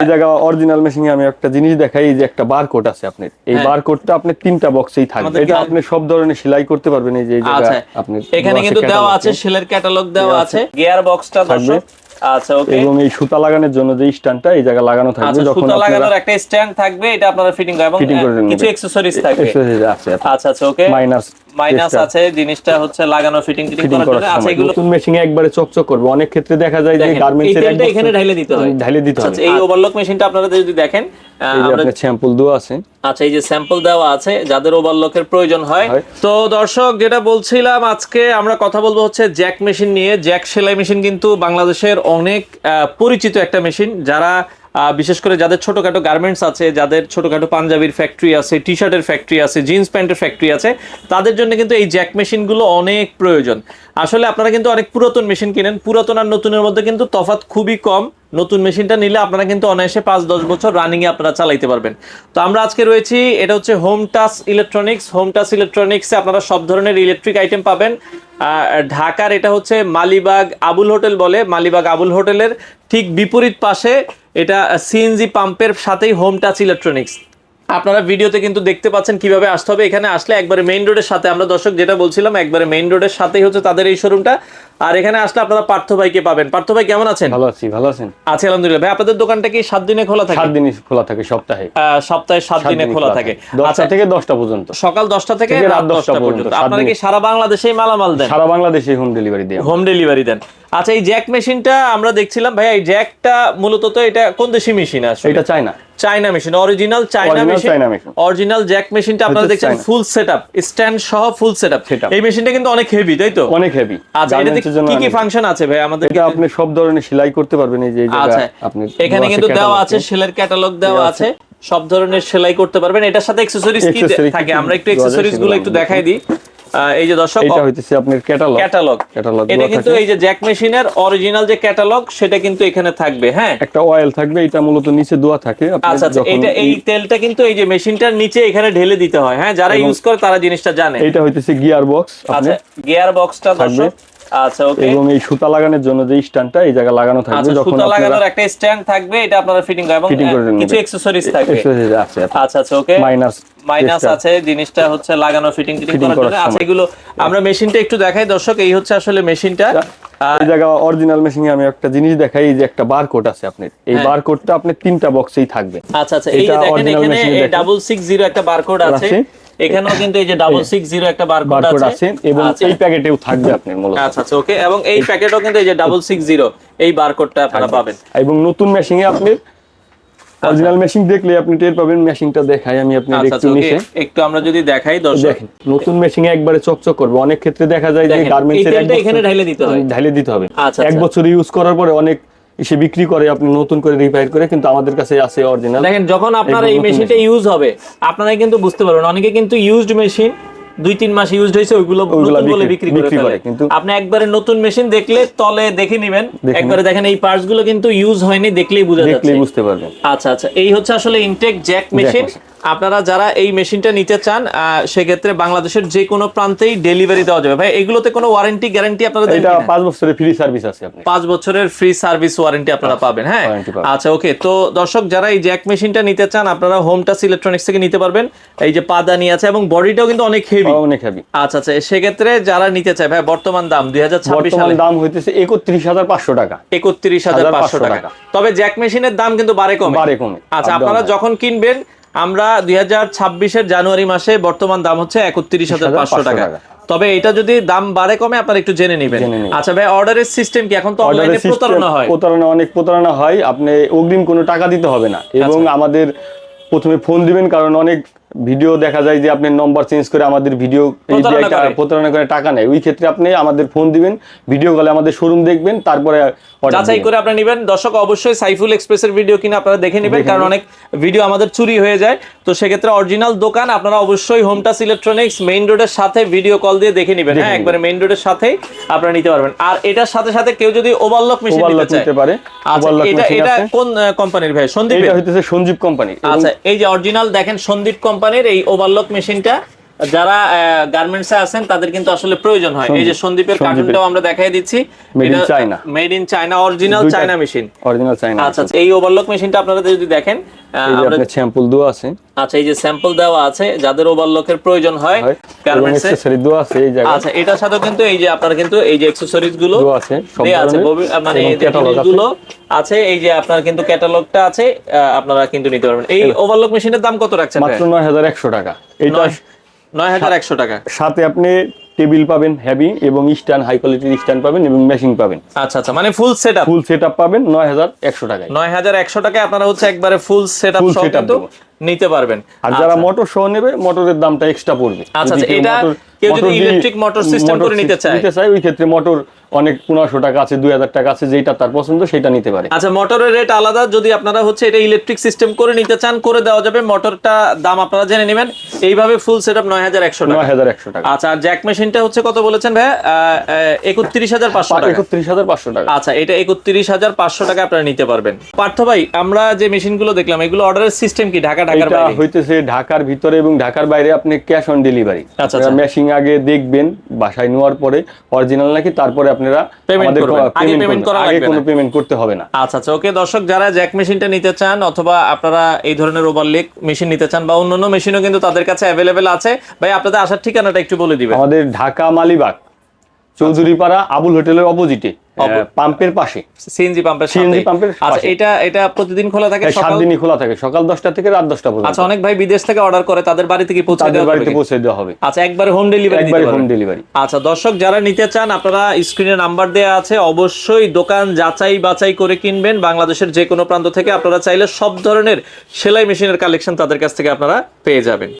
এই জায়গা অরিজিনাল মেশিনে আমি একটা জিনিস দেখাই, এই যে একটা বারকোড আছে আপনার, এই বারকোডটা আপনি তিনটা বক্সেই থাকবে। এটা আপনি সব ধরনের সেলাই করতে পারবেন। এই যে এই জায়গা আপনি এখানে কিন্তু দেওয়া আছে, সেলের ক্যাটালগ দেওয়া আছে, গিয়ার বক্সটা দর্শক। আচ্ছা ওকে। এবং এই সুতা লাগানোর জন্য যে স্ট্যান্ডটা এই জায়গা লাগানো থাকবে, যখন সুতা লাগানোর একটা স্ট্যান্ড থাকবে, এটা আপনারা ফিটিং করবেন এবং কিছু অ্যাকসেসরিজ থাকবে। আচ্ছা আচ্ছা ওকে। মাইনাস আছে, জিনিসটা হচ্ছে লাগানো ফিটিং করার জন্য। আচ্ছা এগুলো নতুন মেশিনে একবারে চকচক করবে। অনেক ক্ষেত্রে দেখা যায় যে গার্মেন্টসের এটা এখানে ঢাইলে দিতে হয়, আচ্ছা এই ওভারলক মেশিনটা আপনারা যদি দেখেন, আমরা স্যাম্পল দেওয়া আছে। আচ্ছা এই যে স্যাম্পল দেওয়া আছে যাদের ওভারলকের প্রয়োজন হয়। তো দর্শক যেটা বলছিলাম, আজকে আমরা কথা বলবো হচ্ছে জ্যাক মেশিন নিয়ে। জ্যাক সেলাই মেশিন কিন্তু বাংলাদেশের অনেক পরিচিত একটা মেশিন। যারা বিশেষ করে যাদের ছোটখাটো গার্মেন্টস আছে, যাদের ছোটখাটো পাঞ্জাবির ফ্যাক্টরি আছে, টি শার্টের ফ্যাক্টরি আছে, জিন্স প্যান্টের ফ্যাক্টরি আছে, তাদের জন্য কিন্তু এই জ্যাক মেশিনগুলো অনেক প্রয়োজন। আসলে আপনারা কিন্তু অনেক পুরাতন মেশিন কিনেন, পুরাতন আর নতুনের মধ্যে কিন্তু তফাৎ খুবই কম। নতুন মেশিনটা নিলে আপনারা কিন্তু অনায়াসে ৫-১০ বছর রানিং এ আপনারা চালাইতে পারবেন। তো আমরা আজকে রয়েছি, এটা হচ্ছে home touch electronics. Home touch ইলেকট্রনিক্সে আপনারা সব ধরনের ইলেকট্রিক আইটেম পাবেন। ঢাকার এটা হচ্ছে মালিবাগ আবুল হোটেল বলে, মালিবাগ আবুল হোটেলের ঠিক বিপরীত পাশে। এটা সিএনজি পাম্পের সাথেই হোম টাচ ইলেকট্রনিক্স। আপনারা ভিডিওতে কিন্তু দেখতে পাচ্ছেন কিভাবে আসতে হবে। এখানে আসলে একবারে মেইন রোডের সাথে, আমরা দর্শক যেটা বলছিলাম, একবারে মেইন রোডের সাথেই হচ্ছে তাদের এই শোরুমটা। আর এখানে আসলে আপনারা পার্থ ভাইকে পাবেন। পার্থ ভাই কেমন আছেন? ভালো আছি। ভালো আছেন? আছি আলহামদুলিল্লাহ। ভাই আপনাদের দোকানটা কি ৭ দিনে খোলা থাকে? ৭ দিনই খোলা থাকে সপ্তাহে। সপ্তাহে ৭ দিনে খোলা থাকে, 10টা থেকে 10টা পর্যন্ত, সকাল 10টা থেকে রাত 10টা পর্যন্ত। আপনারা কি সারা বাংলাদেশেই মালামাল দেন? সারা বাংলাদেশে হোম ডেলিভারি দেন। হোম ডেলিভারি দেন। আচ্ছা এই জ্যাক মেশিনটা আমরা দেখছিলাম ভাই, এই জ্যাকটা মূলত তো এটা কোন দেশি মেশিন? আসলে এটা China machine, original China machine. Original Jack মেশিনটা আপনারা দেখছেন ফুল সেটআপ, স্ট্যান্ড সহ ফুল সেটআপ। এই মেশিনটা কিন্তু অনেক হেভি, তাই তো? অনেক হেভি। আচ্ছা এটাতে কি কি ফাংশন আছে ভাই আমাদের? এটা আপনি সব ধরনের সেলাই করতে পারবেন। এই যে এই জায়গা আপনি এখানে কিন্তু দেওয়া আছে, সেলের ক্যাটালগ দেওয়া আছে, সব ধরনের সেলাই করতে পারবেন। এটার সাথে অ্যাকসেসরিজ কি থাকে আমরা একটু অ্যাকসেসরিজ গুলো একটু দেখাই দিই। এই যে দর্শক, এটা হইতেছে আপনার ক্যাটালগ। এটা কিন্তু এই যে জ্যাক মেশিনের অরিজিনাল যে ক্যাটালগ, সেটা কিন্তু এখানে থাকবে। হ্যাঁ, একটা অয়েল থাকবে, এটা মূলত নিচে দেওয়া থাকে। আচ্ছা আচ্ছা, এটা এই তেলটা কিন্তু এই যে মেশিনটার নিচে এখানে ঢেলে দিতে হয়। হ্যাঁ, যারা ইউজ করে তারা জিনিসটা জানে। এটা হইতেছে গিয়ার বক্স। আচ্ছা গিয়ার বক্সটা দর্শক। আচ্ছা ওকে। এবং এই সুতা লাগানোর জন্য যে স্ট্যান্ডটা এই জায়গা লাগানো থাকবে, যখন সুতা লাগানোর একটা স্ট্যান্ড থাকবে, এটা আপনারা ফিটিং করবেন এবং কিছু অ্যাকসেসরিজ থাকবে। আচ্ছা আচ্ছা ওকে। মাইনাস আছে, জিনিসটা হচ্ছে লাগানো ফিটিং করার জন্য। আচ্ছা এগুলো আমরা মেশিনটা একটু দেখাই দর্শক। এই হচ্ছে আসলে মেশিনটা। এই জায়গা অরিজিনাল মেশিনে আমি একটা জিনিস দেখাই, এই যে একটা বারকোড আছে আপনার, এই বারকোডটা আপনি তিনটা বক্সেই থাকবে। আচ্ছা আচ্ছা, এই যে দেখেন এখানে 660 একটা বারকোড আছে। এখানেও কিন্তু এই যে 660 একটা বারকোড আছে এবং এই প্যাকেটেও থাকবে আপনার মূলত। আচ্ছা আচ্ছা ওকে। এবং এই প্যাকেটও কিন্তু এই যে 660 এই বারকোডটা আপনারা পাবেন। এবং নতুন মেশিনে আপনি অরিজিনাল মেশিন দেখলে আপনি টের পাবেন। মেশিনটা দেখাই আমি আপনাদের একটু নিচে, একটু আমরা যদি দেখাই দর্শক, নতুন মেশিনে একবারে চকচক করবে। অনেক ক্ষেত্রে দেখা যায় যে গার্মেন্টসের এখানে ঢাইলে দিতে হবে। এক বছর ইউজ করার পরে অনেক এসে বিক্রি করে, আপনি নতুন করে রিপেয়ার করে, কিন্তু আমাদের কাছে আছে অরিজিনাল। দেখেন যখন আপনার এই মেশিনটা ইউজ হবে, আপনারাই কিন্তু বুঝতে পারবেন। অনেকে কিন্তু ইউজড মেশিন 2-3 মাস ইউজ হয়েছে, ওইগুলো নতুন বলে বিক্রি করে। কিন্তু আপনি একবারে নতুন মেশিন দেখলে তলে দেখে নেবেন, একবারে দেখেন এই পার্টস গুলো কিন্তু ইউজ হয়নি, দেখলেই বোঝা যাচ্ছে, দেখলেই বুঝতে পারবেন। আচ্ছা আচ্ছা, এই হচ্ছে আসলে ইনটেক জ্যাক মেশিন। আপনারা যারা এই মেশিনটা নিতে চান, সেক্ষেত্রে বাংলাদেশের যে কোনো প্রান্তেই ডেলিভারি দেওয়া যাবে। ভাই এগুলোতে কোনো ওয়ারেন্টি গ্যারান্টি আপনারা দেন? এটা 5 বছরের ফ্রি সার্ভিস আছে। আপনি 5 বছরের ফ্রি সার্ভিস ওয়ারেন্টি আপনারা পাবেন। হ্যাঁ আচ্ছা ওকে। তো দর্শক যারা এই জ্যাক মেশিনটা নিতে চান, আপনারা হোম টাচ ইলেকট্রনিক্স থেকে নিতে পারবেন। এই যে পাদানি আছে এবং বডিটাও কিন্তু অনেক হেভি। আচ্ছা আচ্ছা, সেক্ষেত্রে যারা নিতে চায়, ভাই বর্তমান দাম 2026 সালে দাম হইতেছে 31,500 টাকা। 31,500 টাকা। তবে জ্যাক মেশিনের দাম কিন্তু বাড়ে কমে। আচ্ছা আপনারা যখন কিনবেন, আমরা 2026 জানুয়ারি মাসে বর্তমান দাম হচ্ছে 31,500 টাকা। তবে এটা যদি দাম বাড়ে কমে আপনারা একটু জেনে নেবেন। আচ্ছা ভাই, অর্ডারের সিস্টেম কি? এখন তো অনলাইনে প্রতারণা হয়। আপনি অগ্রিম কোনো টাকা দিতে হবে না, এবং আমাদের প্রথমে ফোন দিবেন, কারণ অনেক ভিডিও দেখা যায় যে আপনি নম্বর চেঞ্জ করে আমাদের ভিডিও প্রতারণা করে টাকা নেয়। ওই ক্ষেত্রে আপনি আমাদের ফোন দিবেন, ভিডিও কলে আমাদের শোরুম দেখবেন, তারপরে যাচাই করে আপনি নেবেন। দর্শক অবশ্যই সাইফুল এক্সপ্রেসের ভিডিও কিনে আপনারা দেখে নেবেন, কারণ অনেক ভিডিও আমাদের চুরি হয়ে যায়। তো সেক্ষেত্রে অরিজিনাল দোকান আপনারা অবশ্যই হোম টাচ ইলেকট্রনিক্স মেইন রোডের সাথে ভিডিও কল দিয়ে দেখে নেবেন। হ্যাঁ, একবারে মেইন রোডের সাথেই আপনারা নিতে পারবেন। আর এটার সাথে সাথে কেউ যদি ওভারলক মেশিন নিতে পারে, এটা কোন কোম্পানির ভাই? সন্দীপ। এটা হইতেছে সঞ্জীব কোম্পানি। আচ্ছা এই যে অরিজিনাল দেখেন সন্দীপ কোম্পানির এই ওভারলক মেশিনটা, যারা গার্মেন্টসে আছেন তাদের কিন্তু আসলে প্রয়োজন হয়। এই যে সন্দীপের কার্টুনটাও আমরা দেখাই দিচ্ছি, made in China, made in China, original China machine, original China. আচ্ছা আচ্ছা, এই ওভারলক মেশিনটা আপনারা যদি দেখেন, আমরা স্যাম্পল দেওয়া আছে। আচ্ছা, এই যে স্যাম্পল দেওয়া আছে, যাদের ওভারলকের প্রয়োজন হয় গার্মেন্টসে, অ্যাকসেসরি দেওয়া আছে এই জায়গায়। আচ্ছা, এটার সাথে কিন্তু এই যে আপনারা কিন্তু এই যে অ্যাকসেসরিজ গুলো দেওয়া আছে, সব ধরনের, মানে এই যে জিনিসগুলো আছে, এই যে আপনার কিন্তু ক্যাটালগটা আছে, আপনারা কিন্তু নিতে পারবেন। এই ওভারলক মেশিনের দাম কত রাখছেন? মাত্র 9100 টাকা। এটা 9100 টাকা। সাথে আপনি টেবিল পাবেন হেভি, এবং স্ট্যান্ড হাই কোয়ালিটির স্ট্যান্ড পাবেন, এবং মেশিং পাবেন। আচ্ছা আচ্ছা, মানে ফুল সেটআপ পাবেন 9100 টাকায়। 9100 টাকায় আপনারা হচ্ছে একবারে ফুল সেটআপ সহ কিন্তু নিতে পারবেন। আর যারা মোটর সহ নেবে, মোটরের দামটা এক্সট্রা পড়বে। আচ্ছা আচ্ছা, এটা কেউ যদি ইলেকট্রিক মোটর সিস্টেম করে নিতে চায়, ওই ক্ষেত্রে মোটর অনেক 1500 টাকা আছে, 2000 টাকা আছে, যেটা তার পছন্দ সেটা নিতে পারে। আচ্ছা, মোটরের রেট আলাদা। যদি আপনারা হচ্ছে এটা ইলেকট্রিক সিস্টেম করে নিতে চান, করে দেওয়া যাবে। মোটরটা দাম আপনারা জেনে নেবেন। এইভাবে ফুল সেটআপ 9100 টাকা। 9100 টাকা। আচ্ছা, আর জ্যাক মেশিনটা হচ্ছে কত বলেছেন ভাই? 31500 টাকা। 31500 টাকা। আচ্ছা, এটা 31500 টাকা আপনারা নিতে পারবেন। পার্থ ভাই, আমরা যে মেশিনগুলো দেখলাম, এগুলো অর্ডারের সিস্টেম কি ঢাকার বাইরে? হইতেছে ঢাকার ভিতরে এবং ঢাকার বাইরে আপনি ক্যাশ অন ডেলিভারি। আচ্ছা, মেশিন আগে দেখবেন, বাসায় নেওয়ার পরে অরিজিনাল নাকি, তারপরে আপনারা কোনো পেমেন্ট করতে হবে না। আচ্ছা আচ্ছা, ওকে দর্শক, যারা জ্যাক মেশিনটা নিতে চান, অথবা আপনারা এই ধরনের ওভারলেক মেশিন নিতে চান, বা অন্যান্য মেশিনও কিন্তু তাদের কাছে অ্যাভেলেবেল আছে। ভাই, আপনাদের আসার ঠিকানাটা একটু বলে দিবেন। আমাদের ঢাকা মালিবাগ, চৌধুরীপাড়া, আবুল হোটেলের অপোজিটে, পাম্পের পাশে, সিএনজি পাম্পের পাশে। আচ্ছা, এটা প্রতিদিন খোলা থাকে? 7 দিনই খোলা থাকে, সকাল 10টা থেকে রাত 10টা পর্যন্ত। আচ্ছা, অনেক ভাই বিদেশ থেকে অর্ডার করে, তাদের বাড়ি থেকে পৌঁছে দেওয়া হবে। আচ্ছা, একবারে হোম ডেলিভারি। আচ্ছা দর্শক, যারা নিতে চান, আপনারা স্ক্রিনে নাম্বার দেওয়া আছে, অবশ্যই দোকান যাচাই বাছাই করে কিনবেন। বাংলাদেশের যে কোনো প্রান্ত থেকে আপনারা চাইলে সব ধরনের সেলাই মেশিনের কালেকশন তাদের কাছ থেকে আপনারা পেয়ে যাবেন।